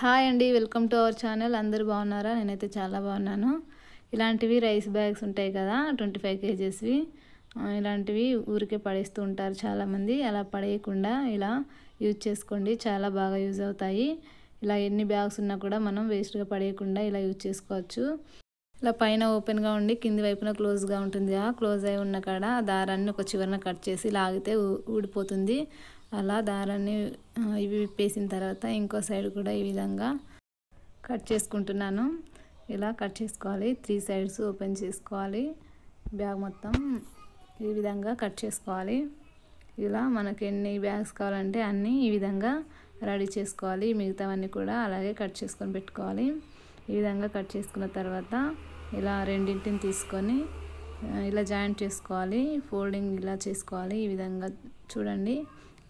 Hi అండి, welcome to our channel. అందరూ బాగున్నారా? నేనైతే చాలా బాగున్నాను. ఇలాంటివి రైస్ బ్యాగ్స్ ఉంటాయి కదా, 25 కేజెస్వి. ఇలాంటివి ఊరికే పడేస్తూ ఉంటారు చాలామంది. అలా పడేయకుండా ఇలా యూజ్ చేసుకోండి, చాలా బాగా యూజ్ అవుతాయి. ఇలా ఎన్ని బ్యాగ్స్ ఉన్నా కూడా మనం వేస్ట్గా పడేయకుండా ఇలా యూజ్ చేసుకోవచ్చు. ఇలా పైన ఓపెన్గా ఉండి కింది వైపున క్లోజ్గా ఉంటుంది. క్లోజ్ అయి ఉన్న కాడ దారాన్ని ఒక చివరన కట్ చేసి లాగితే ఊడిపోతుంది. అలా దారాన్ని ఇవి విప్పేసిన తర్వాత ఇంకో సైడ్ కూడా ఈ విధంగా కట్ చేసుకుంటున్నాను. ఇలా కట్ చేసుకోవాలి, 3 సైడ్స్ ఓపెన్ చేసుకోవాలి. బ్యాగ్ మొత్తం ఈ విధంగా కట్ చేసుకోవాలి. ఇలా మనకి ఎన్ని బ్యాగ్స్ కావాలంటే అన్నీ ఈ విధంగా రెడీ చేసుకోవాలి. మిగతావన్నీ కూడా అలాగే కట్ చేసుకొని పెట్టుకోవాలి. ఈ విధంగా కట్ చేసుకున్న తర్వాత ఇలా రెండింటిని తీసుకొని ఇలా జాయింట్ చేసుకోవాలి. ఫోల్డింగ్ ఇలా చేసుకోవాలి. ఈ విధంగా చూడండి,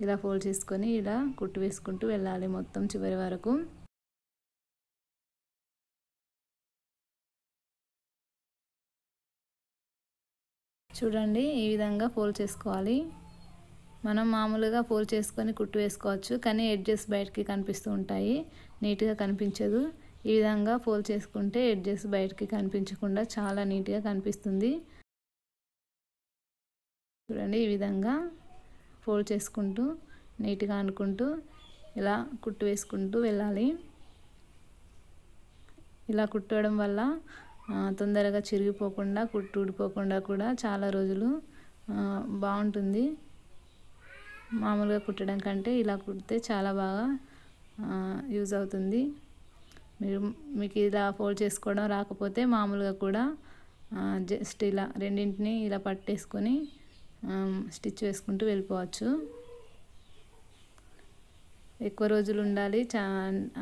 ఇలా ఫోల్డ్ చేసుకొని ఇలా కుట్టు వేసుకుంటూ వెళ్ళాలి మొత్తం చివరి వరకు. చూడండి, ఈ విధంగా ఫోల్డ్ చేసుకోవాలి. మనం మామూలుగా ఫోల్డ్ చేసుకొని కుట్టు వేసుకోవచ్చు, కానీ ఎడ్జెస్ బయటికి కనిపిస్తూ ఉంటాయి, నీట్గా కనిపించదు. ఈ విధంగా ఫోల్డ్ చేసుకుంటే ఎడ్జెస్ బయటికి కనిపించకుండా చాలా నీట్గా కనిపిస్తుంది. చూడండి, ఈ విధంగా ఫోల్డ్ చేసుకుంటూ నీట్గా అనుకుంటూ ఇలా కుట్టు వేసుకుంటూ వెళ్ళాలి. ఇలా కుట్టడం వల్ల తొందరగా చిరిగిపోకుండా, కుట్టు ఊడిపోకుండా కూడా చాలా రోజులు బాగుంటుంది. మామూలుగా కుట్టడం కంటే ఇలా కుడితే చాలా బాగా యూజ్ అవుతుంది. మీకు ఇలా ఫోల్డ్ చేసుకోవడం రాకపోతే మామూలుగా కూడా జస్ట్ ఇలా రెండింటిని ఇలా పట్టేసుకొని స్టిచ్ వేసుకుంటూ వెళ్ళిపోవచ్చు. ఎక్కువ రోజులు ఉండాలి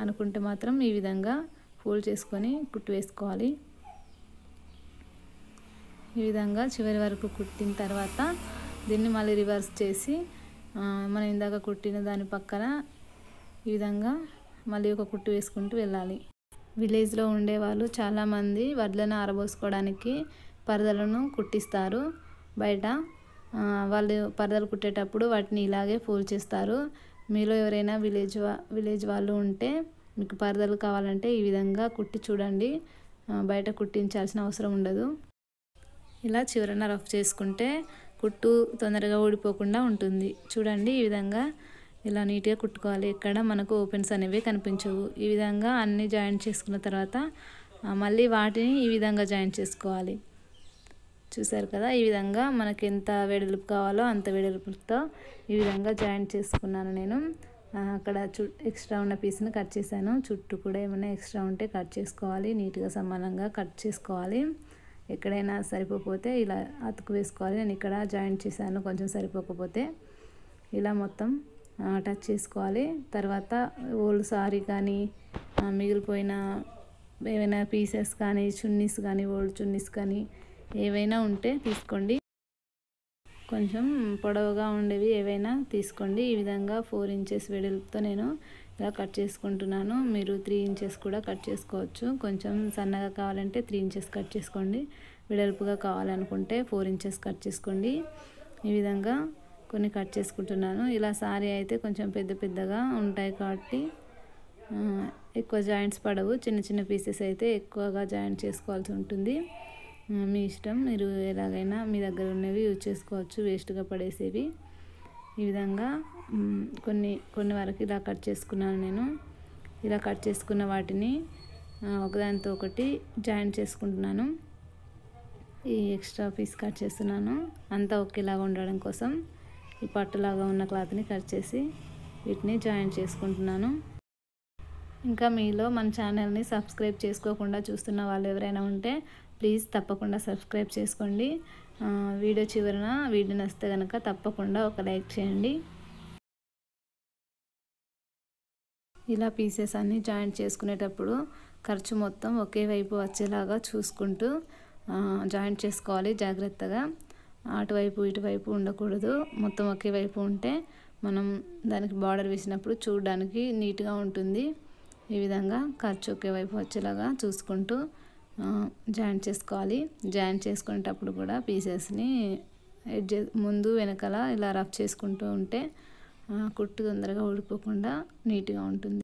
అనుకుంటే మాత్రం ఈ విధంగా ఫోల్డ్ చేసుకొని కుట్టు వేసుకోవాలి. ఈ విధంగా చివరి వరకు కుట్టిన తర్వాత దీన్ని మళ్ళీ రివర్స్ చేసి మనం ఇందాక కుట్టిన దాని పక్కన ఈ విధంగా మళ్ళీ ఒక కుట్టు వేసుకుంటూ వెళ్ళాలి. విలేజ్లో ఉండేవాళ్ళు చాలామంది వడ్లను ఆరబోసుకోవడానికి పరదలను కుట్టిస్తారు బయట. వాళ్ళు పరదలు కుట్టేటప్పుడు వాటిని ఇలాగే ఫోల్డ్ చేస్తారు. మీలో ఎవరైనా విలేజ్ వాళ్ళు ఉంటే మీకు పరదలు కావాలంటే ఈ విధంగా కుట్టి చూడండి, బయట కుట్టించాల్సిన అవసరం ఉండదు. ఇలా చివరన రఫ్ చేసుకుంటే కుట్టు తొందరగా ఊడిపోకుండా ఉంటుంది. చూడండి, ఈ విధంగా ఇలా నీట్గా కుట్టుకోవాలి. ఇక్కడ మనకు ఓపెన్స్ అనేవి కనిపించవు. ఈ విధంగా అన్నీ జాయింట్ చేసుకున్న తర్వాత మళ్ళీ వాటిని ఈ విధంగా జాయింట్ చేసుకోవాలి. చూసారు కదా, ఈ విధంగా మనకి ఎంత వెడల్పు కావాలో అంత వెడల్పుతో ఈ విధంగా జాయింట్ చేసుకున్నాను నేను. అక్కడ ఎక్స్ట్రా ఉన్న పీస్ని కట్ చేశాను. చుట్టూ కూడా ఏమైనా ఎక్స్ట్రా ఉంటే కట్ చేసుకోవాలి. నీట్గా సమానంగా కట్ చేసుకోవాలి. ఎక్కడైనా సరిపోతే ఇలా అతుకు వేసుకోవాలి. నేను ఇక్కడ జాయింట్ చేశాను, కొంచెం సరిపోకపోతే ఇలా మొత్తం టచ్ చేసుకోవాలి. తర్వాత ఓల్డ్ సారీ కానీ మిగిలిపోయిన ఏవైనా పీసెస్ కానీ చున్నీస్ కానీ ఓల్డ్ చున్నీస్ కానీ ఏవైనా ఉంటే తీసుకోండి. కొంచెం పొడవుగా ఉండేవి ఏవైనా తీసుకోండి. ఈ విధంగా 4 ఇంచెస్ వెడల్పుతో నేను ఇలా కట్ చేసుకుంటున్నాను. మీరు 3 ఇంచెస్ కూడా కట్ చేసుకోవచ్చు. కొంచెం సన్నగా కావాలంటే 3 ఇంచెస్ కట్ చేసుకోండి. వెడల్పుగా కావాలనుకుంటే 4 ఇంచెస్ కట్ చేసుకోండి. ఈ విధంగా కొన్ని కట్ చేసుకుంటున్నాను. ఇలా సారీ అయితే కొంచెం పెద్ద పెద్దగా ఉంటాయి కాబట్టి ఎక్కువ జాయింట్స్ పడవు. చిన్న చిన్న పీసెస్ అయితే ఎక్కువగా జాయింట్ చేసుకోవాల్సి ఉంటుంది. మీ ఇష్టం, మీరు ఎలాగైనా మీ దగ్గర ఉన్నవి యూజ్ చేసుకోవచ్చు, వేస్ట్గా పడేసేవి. ఈ విధంగా కొన్ని వరకు ఇలా కట్ చేసుకున్నాను నేను. ఇలా కట్ చేసుకున్న వాటిని ఒకదానితో ఒకటి జాయింట్ చేసుకుంటున్నాను. ఈ ఎక్స్ట్రా పీస్ కట్ చేస్తున్నాను అంతా ఒకేలాగా ఉండడం కోసం. ఈ పట్టులాగా ఉన్న క్లాత్ని కట్ చేసి వీటిని జాయింట్ చేసుకుంటున్నాను. ఇంకా మీలో మన ఛానల్ని సబ్స్క్రైబ్ చేసుకోకుండా చూస్తున్న వాళ్ళు ఎవరైనా ఉంటే ప్లీజ్ తప్పకుండా సబ్స్క్రైబ్ చేసుకోండి. వీడియో చివరన వీడియో నచ్చితే కనుక తప్పకుండా ఒక లైక్ చేయండి. ఇలా పీసెస్ అన్నీ జాయింట్ చేసుకునేటప్పుడు ఖర్చు మొత్తం ఒకే వైపు వచ్చేలాగా చూసుకుంటూ జాయింట్ చేసుకోవాలి జాగ్రత్తగా. అటువైపు ఇటువైపు ఉండకూడదు, మొత్తం ఒకే వైపు ఉంటే మనం దానికి బార్డర్ వేసినప్పుడు చూడడానికి నీట్గా ఉంటుంది. ఈ విధంగా ఖర్చు ఒకే వైపు వచ్చేలాగా చూసుకుంటూ జాయింట్ చేసుకోవాలి. జాయింట్ చేసుకునేటప్పుడు కూడా పీసెస్ని ముందు వెనకాల ఇలా రఫ్ చేసుకుంటూ ఉంటే కుట్టు తొందరగా ఊడిపోకుండా నీట్గా ఉంటుంది.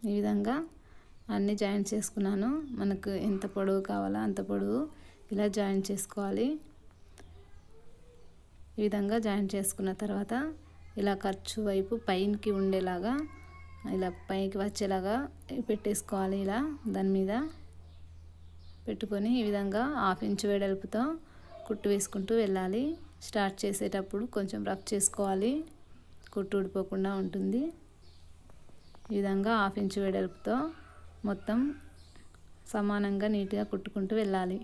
ఈ విధంగా అన్నీ జాయింట్ చేసుకున్నాను. మనకు ఎంత పొడవు కావాలో అంత పొడవు ఇలా జాయింట్ చేసుకోవాలి. ఈ విధంగా జాయింట్ చేసుకున్న తర్వాత ఇలా ఖర్చు వైపు పైకి ఉండేలాగా ఇలా పైకి వచ్చేలాగా పెట్టేసుకోవాలి. ఇలా దాని మీద పెట్టుకొని ఈ విధంగా 1/2 ఇంచ్ వెడల్పుతో కుట్టు వేసుకుంటూ వెళ్ళాలి. స్టార్ట్ చేసేటప్పుడు కొంచెం రఫ్ చేసుకోవాలి, కుట్టు ఊడిపోకుండా ఉంటుంది. ఈ విధంగా 1/2 ఇంచ్ వెడల్పుతో మొత్తం సమానంగా నీట్గా కుట్టుకుంటూ వెళ్ళాలి.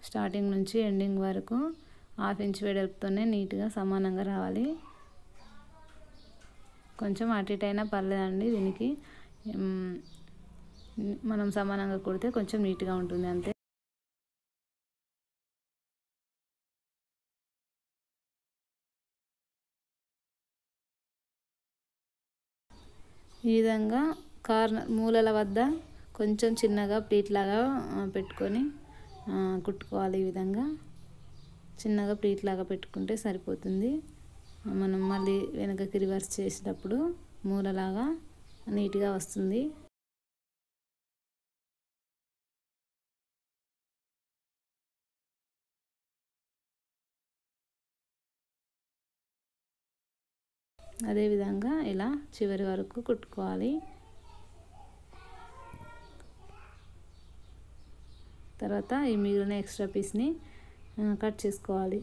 స్టార్టింగ్ నుంచి ఎండింగ్ వరకు 1/2 ఇంచ్ వెడల్పుతోనే నీట్గా సమానంగా రావాలి. కొంచెం అటు ఇటు అయినా పర్లేదండి, దీనికి మనం సమానంగా కుడితే కొంచెం నీట్గా ఉంటుంది అంతే. ఈ విధంగా కార్నర్ మూలల వద్ద కొంచెం చిన్నగా ప్లీట్ లాగా పెట్టుకొని కుట్టుకోవాలి. ఈ విధంగా చిన్నగా ప్లీట్ లాగా పెట్టుకుంటే సరిపోతుంది. మనం మళ్ళీ వెనకకి రివర్స్ చేసేటప్పుడు మూలలాగా నీట్గా వస్తుంది. అదేవిధంగా ఇలా చివరి వరకు కుట్టుకోవాలి. తర్వాత ఈ మిగిలిన ఎక్స్ట్రా పీస్ని కట్ చేసుకోవాలి.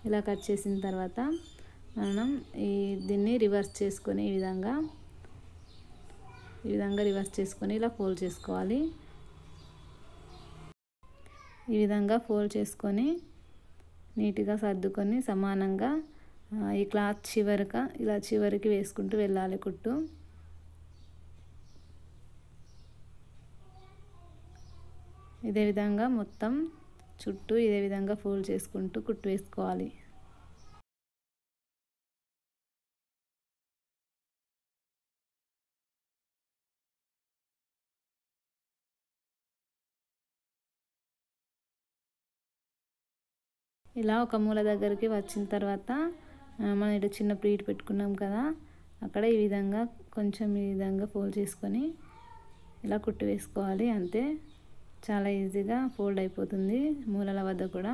ఇలా కట్ చేసిన తర్వాత మనం దీన్ని రివర్స్ చేసుకొని ఈ విధంగా రివర్స్ చేసుకొని ఇలా ఫోల్డ్ చేసుకోవాలి. ఈ విధంగా ఫోల్డ్ చేసుకొని నీట్గా సర్దుకొని సమానంగా ఈ క్లాత్ చివరికి వేసుకుంటూ వెళ్ళాలి కుట్టు. ఇదే విధంగా మొత్తం చుట్టూ ఇదే విధంగా ఫోల్డ్ చేసుకుంటూ కుట్టు వేసుకోవాలి. ఇలా ఒక మూల దగ్గరికి వచ్చిన తర్వాత మనం ఇటు చిన్న ప్లీట్ పెట్టుకున్నాం కదా, అక్కడ ఈ విధంగా కొంచెం ఈ విధంగా ఫోల్డ్ చేసుకొని ఇలా కుట్టు వేసుకోవాలి. అంతే, చాలా ఈజీగా ఫోల్డ్ అయిపోతుంది మూలల వద్ద కూడా.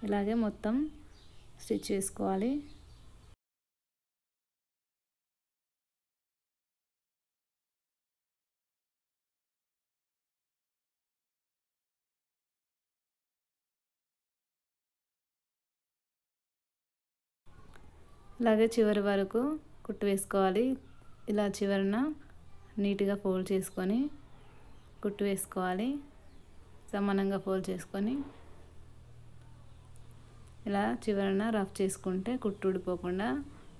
ఇలాగే మొత్తం స్టిచ్ చేసుకోవాలి. ఇలాగే చివరి వరకు కుట్టు వేసుకోవాలి. ఇలా చివరన నీట్గా ఫోల్డ్ చేసుకొని కుట్టు వేసుకోవాలి. సమానంగా ఫోల్డ్ చేసుకొని ఇలా చివరన రఫ్ చేసుకుంటే కుట్టు ఊడిపోకుండా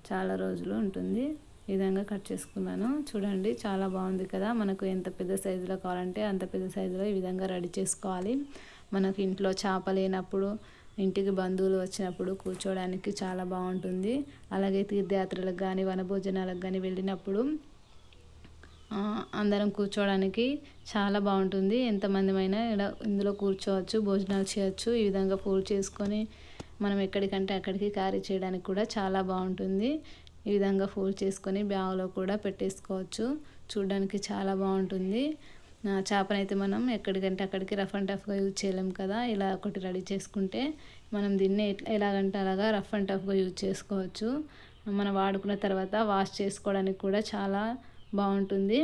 చాలా రోజులు ఉంటుంది. ఈ విధంగా కట్ చేసుకున్నాను. చూడండి, చాలా బాగుంది కదా. మనకు ఎంత పెద్ద సైజులో కావాలంటే అంత పెద్ద సైజులో ఈ విధంగా రెడీ చేసుకోవాలి. మనకు ఇంట్లో చాప లేనప్పుడు, ఇంటికి బంధువులు వచ్చినప్పుడు కూర్చోవడానికి చాలా బాగుంటుంది. అలాగే తీర్థయాత్రలకు కానీ వనభోజనాలకు కానీ వెళ్ళినప్పుడు అందరం కూర్చోవడానికి చాలా బాగుంటుంది. ఎంతమందిమైనా ఇందులో కూర్చోవచ్చు, భోజనాలు చేయొచ్చు. ఈ విధంగా ఫోల్డ్ చేసుకొని మనం ఎక్కడికంటే అక్కడికి క్యారీ చేయడానికి కూడా చాలా బాగుంటుంది. ఈ విధంగా ఫోల్డ్ చేసుకొని బ్యాగ్లో కూడా పెట్టేసుకోవచ్చు. చూడడానికి చాలా బాగుంటుంది. చేపనైతే మనం ఎక్కడికంటే అక్కడికి రఫ్ అండ్ టఫ్గా యూజ్ చేయలేం కదా. ఇలా ఒకటి రెడీ చేసుకుంటే మనం దీన్ని ఎలాగంటే అలాగా రఫ్ అండ్ టఫ్గా యూజ్ చేసుకోవచ్చు. మనం వాడుకున్న తర్వాత వాష్ చేసుకోవడానికి కూడా చాలా బాగుంటుంది.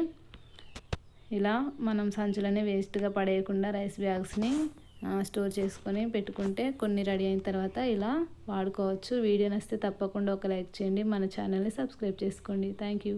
ఇలా మనం సంచులని వేస్ట్గా పడేయకుండా రైస్ బ్యాగ్స్ని స్టోర్ చేసుకొని పెట్టుకుంటే కొన్ని రెడీ అయిన తర్వాత ఇలా వాడుకోవచ్చు. వీడియో నచ్చితే తప్పకుండా ఒక లైక్ చేయండి, మన ఛానల్ని సబ్స్క్రైబ్ చేసుకోండి. Thank you.